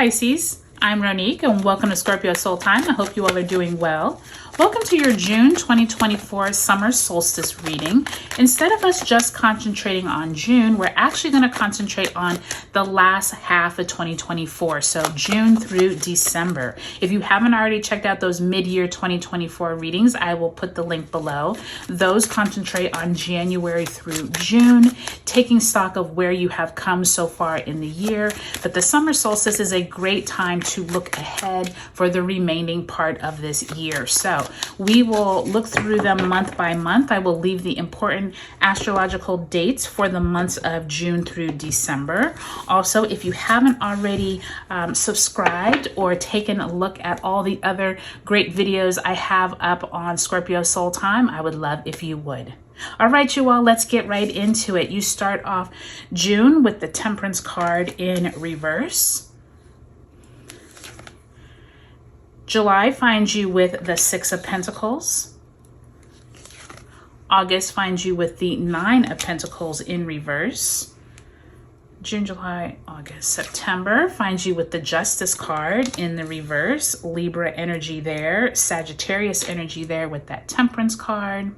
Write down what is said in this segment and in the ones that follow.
Pisces, I'm Ronique and welcome to Scorpio Soul Time. I hope you all are doing well. Welcome to your June 2024 summer solstice reading. Instead of us just concentrating on June, we're actually going to concentrate on the last half of 2024, so June through December. If you haven't already checked out those mid-year 2024 readings, I will put the link below. Those concentrate on January through June, taking stock of where you have come so far in the year. But the summer solstice is a great time to look ahead for the remaining part of this year. So we will look through them month by month. I will leave the important astrological dates for the months of June through December. Also, if you haven't already subscribed or taken a look at all the other great videos I have up on Scorpio Soul Time, I would love if you would. All right, you all, let's get right into it. You start off June with the Temperance card in reverse. July finds you with the Six of Pentacles. August finds you with the Nine of Pentacles in reverse. June, July, August, September finds you with the Justice card in the reverse. Libra energy there. Sagittarius energy there with that Temperance card.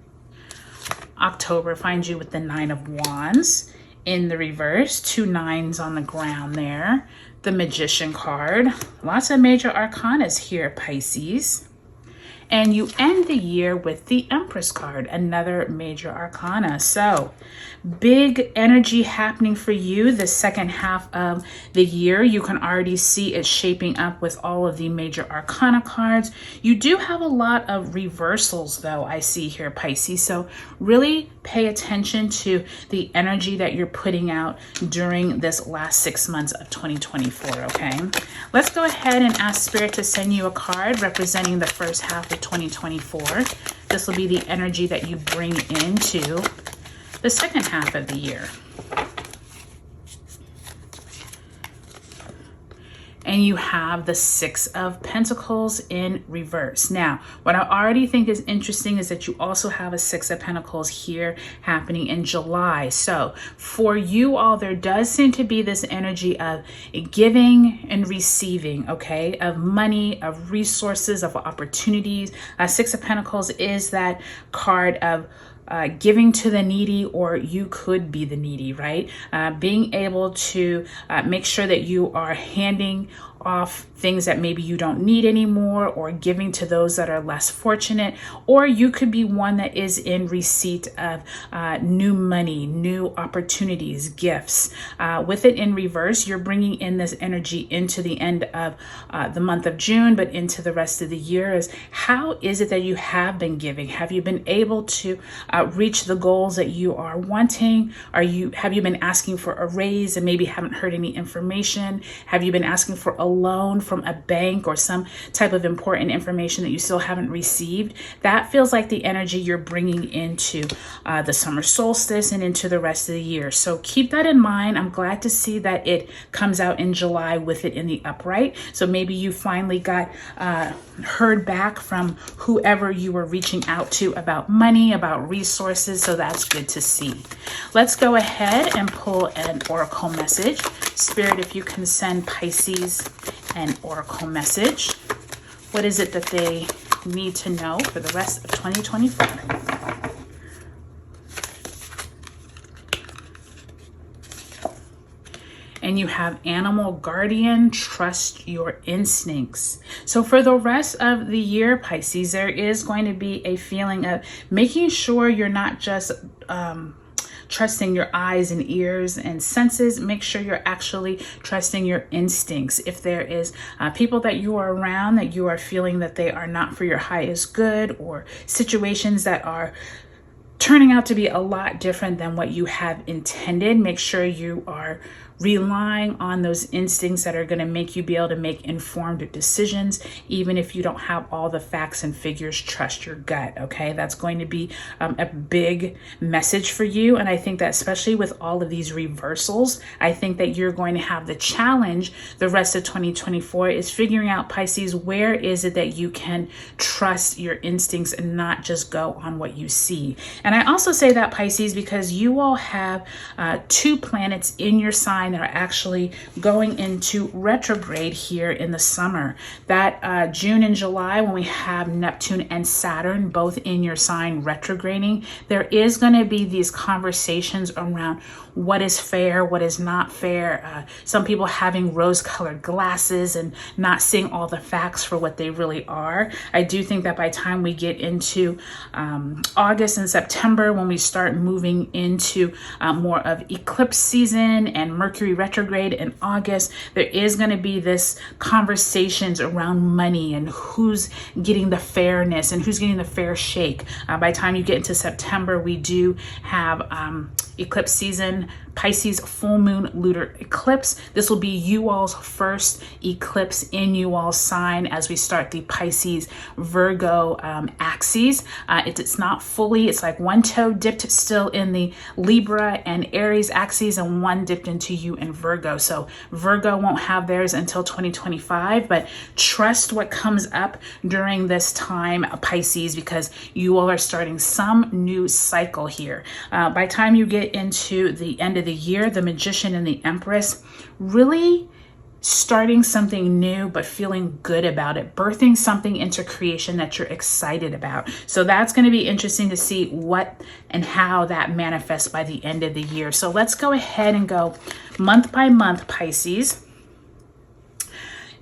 October finds you with the Nine of Wands in the reverse. Two nines on the ground there. The Magician card. Lots of major arcanas here, Pisces. And you end the year with the Empress card, another major arcana. So big energy happening for you the second half of the year. You can already see it shaping up with all of the major arcana cards. You do have a lot of reversals though, I see here, Pisces. So really pay attention to the energy that you're putting out during this last 6 months of 2024, okay? Let's go ahead and ask Spirit to send you a card representing the first half of 2024. This will be the energy that you bring into the second half of the year. And you have the Six of Pentacles in reverse. Now, what I already think is interesting is that you also have a Six of Pentacles here happening in July. So for you all, there does seem to be this energy of giving and receiving, okay, of money, of resources, of opportunities. Six of Pentacles is that card of giving to the needy, or you could be the needy, right? Being able to make sure that you are handing off things that maybe you don't need anymore, or giving to those that are less fortunate, or you could be one that is in receipt of new money, new opportunities, gifts. With it in reverse, you're bringing in this energy into the end of the month of June, but into the rest of the year. Is how is it that you have been giving? Have you been able to reach the goals that you are wanting? Have you been asking for a raise and maybe haven't heard any information? Have you been asking for a loan from a bank or some type of important information that you still haven't received? That feels like the energy you're bringing into the summer solstice and into the rest of the year. So keep that in mind. I'm glad to see that it comes out in July with it in the upright. So maybe you finally got heard back from whoever you were reaching out to about money, about resources. So that's good to see. Let's go ahead and pull an oracle message. Spirit, if you can send Pisces an oracle message. What is it that they need to know for the rest of 2024? And you have Animal Guardian, trust your instincts. So for the rest of the year, Pisces, there is going to be a feeling of making sure you're not just trusting your eyes and ears and senses. Make sure you're actually trusting your instincts. If there is people that you are around that you are feeling that they are not for your highest good, or situations that are turning out to be a lot different than what you have intended, make sure you are relying on those instincts that are going to make you be able to make informed decisions. Even if you don't have all the facts and figures, trust your gut, okay? That's going to be a big message for you. And I think that especially with all of these reversals, I think that you're going to have the challenge the rest of 2024 is figuring out, Pisces, where is it that you can trust your instincts and not just go on what you see. And I also say that, Pisces, because you all have 2 planets in your sign sign that are actually going into retrograde here in the summer. That June and July, when we have Neptune and Saturn both in your sign retrograding, there is going to be these conversations around what is fair, what is not fair. Some people having rose-colored glasses and not seeing all the facts for what they really are. I do think that by the time we get into August and September, when we start moving into more of eclipse season and Mercury retrograde in August, there is going to be this conversations around money and who's getting the fairness and who's getting the fair shake. By the time you get into September, we do have eclipse season, Pisces full moon lunar eclipse. This will be you all's first eclipse in you all's sign as we start the Pisces Virgo axes. It's not fully, it's like one toe dipped still in the Libra and Aries axes and one dipped into you in Virgo. So Virgo won't have theirs until 2025, but trust what comes up during this time, Pisces, because you all are starting some new cycle here. By the time you get into the end of the year, the Magician and the Empress really starting something new, but feeling good about it, birthing something into creation that you're excited about. So that's going to be interesting to see what and how that manifests by the end of the year. So let's go ahead and go month by month, Pisces.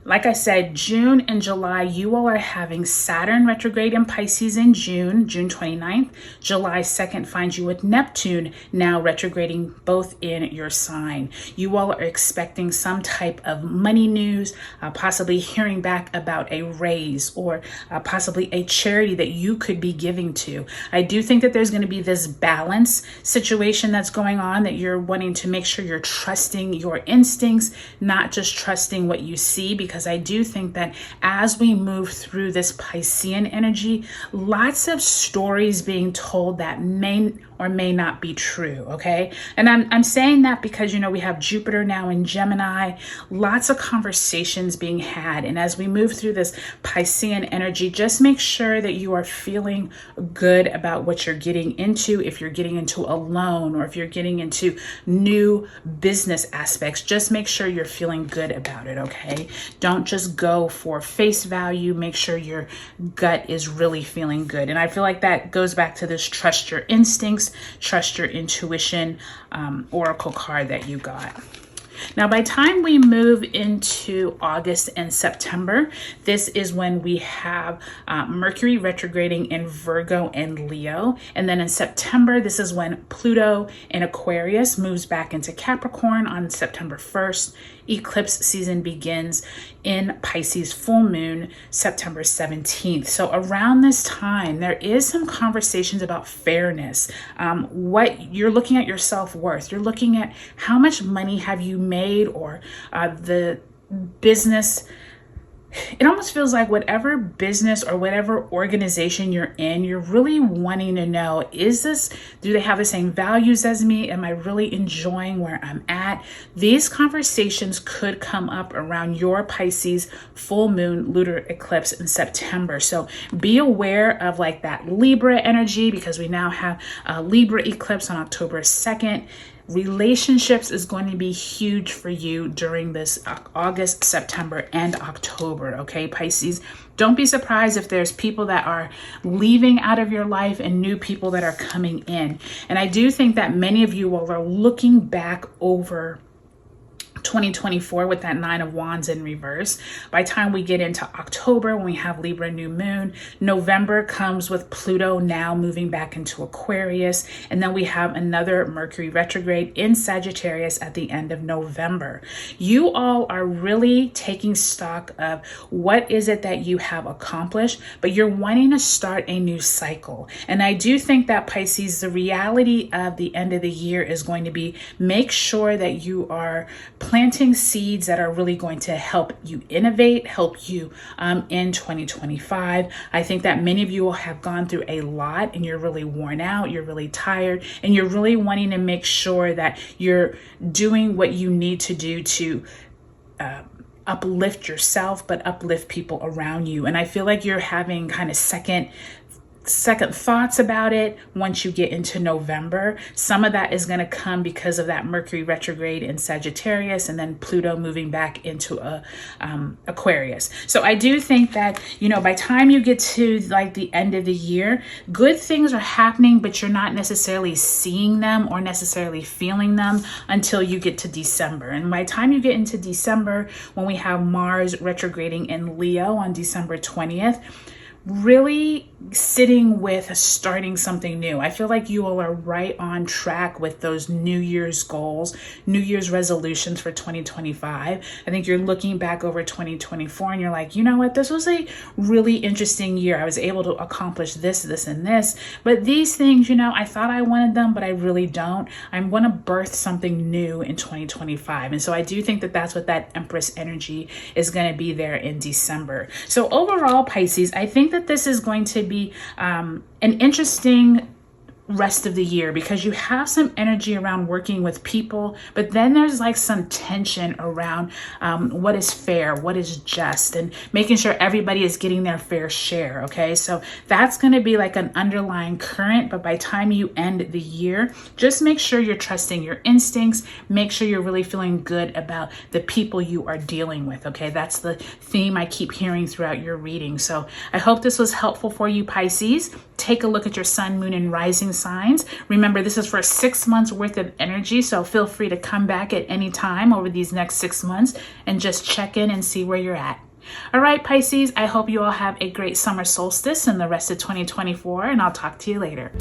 Like I said, June and July, you all are having Saturn retrograde in Pisces in June 29th. July 2nd finds you with Neptune now retrograding both in your sign. You all are expecting some type of money news, possibly hearing back about a raise or possibly a charity that you could be giving to. I do think that there's going to be this balance situation that's going on, that you're wanting to make sure you're trusting your instincts, not just trusting what you see, because I do think that as we move through this Piscean energy, lots of stories being told that may or may not be true, okay? And I'm saying that because, you know, we have Jupiter now in Gemini, lots of conversations being had. And as we move through this Piscean energy, just make sure that you are feeling good about what you're getting into. If you're getting into a loan or if you're getting into new business aspects, just make sure you're feeling good about it, okay? Don't just go for face value. Make sure your gut is really feeling good. And I feel like that goes back to this trust your instincts, trust your intuition oracle card that you got. Now, by the time we move into August and September, this is when we have Mercury retrograding in Virgo and Leo. And then in September, this is when Pluto in Aquarius moves back into Capricorn on September 1st. Eclipse season begins in Pisces full moon September 17th. So around this time, there is some conversations about fairness. What you're looking at your self-worth. You're looking at how much money have you made, or the business. It almost feels like whatever business or whatever organization you're in, you're really wanting to know, do they have the same values as me? Am I really enjoying where I'm at? These conversations could come up around your Pisces full moon lunar eclipse in September. So be aware of like that Libra energy, because we now have a Libra eclipse on October 2nd. Relationships is going to be huge for you during this August, September, and October, okay, Pisces? Don't be surprised if there's people that are leaving out of your life and new people that are coming in. And I do think that many of you all are looking back over 2024 with that 9 of Wands in reverse. By the time we get into October, when we have Libra new moon, November comes with Pluto now moving back into Aquarius, and then we have another Mercury retrograde in Sagittarius at the end of November. You all are really taking stock of what is it that you have accomplished, but you're wanting to start a new cycle. And I do think that, Pisces, the reality of the end of the year is going to be, make sure that you are planting seeds that are really going to help you innovate, help you in 2025. I think that many of you will have gone through a lot and you're really worn out, you're really tired, and you're really wanting to make sure that you're doing what you need to do to uplift yourself, but uplift people around you. And I feel like you're having kind of second second thoughts about it once you get into November. Some of that is going to come because of that Mercury retrograde in Sagittarius and then Pluto moving back into Aquarius. So I do think that, you know, by time you get to like the end of the year, good things are happening, but you're not necessarily seeing them or necessarily feeling them until you get to December. And by the time you get into December, when we have Mars retrograding in Leo on December 20th, really sitting with starting something new. I feel like you all are right on track with those New Year's goals, New Year's resolutions for 2025. I think you're looking back over 2024 and you're like, you know what, this was a really interesting year. I was able to accomplish this, this, and this. But these things, you know, I thought I wanted them, but I really don't. I'm going to birth something new in 2025. And so I do think that that's what that Empress energy is going to be there in December. So overall, Pisces, I think that this is going to be an interesting rest of the year because you have some energy around working with people, but then there's like some tension around what is fair, what is just, and making sure everybody is getting their fair share. Okay, so that's going to be like an underlying current, but by the time you end the year, just make sure you're trusting your instincts, make sure you're really feeling good about the people you are dealing with. Okay, that's the theme I keep hearing throughout your reading. So I hope this was helpful for you, Pisces. Take a look at your sun, moon, and rising signs. Remember, this is for 6 months worth of energy, so feel free to come back at any time over these next 6 months and just check in and see where you're at. All right, Pisces, I hope you all have a great summer solstice and the rest of 2024, and I'll talk to you later.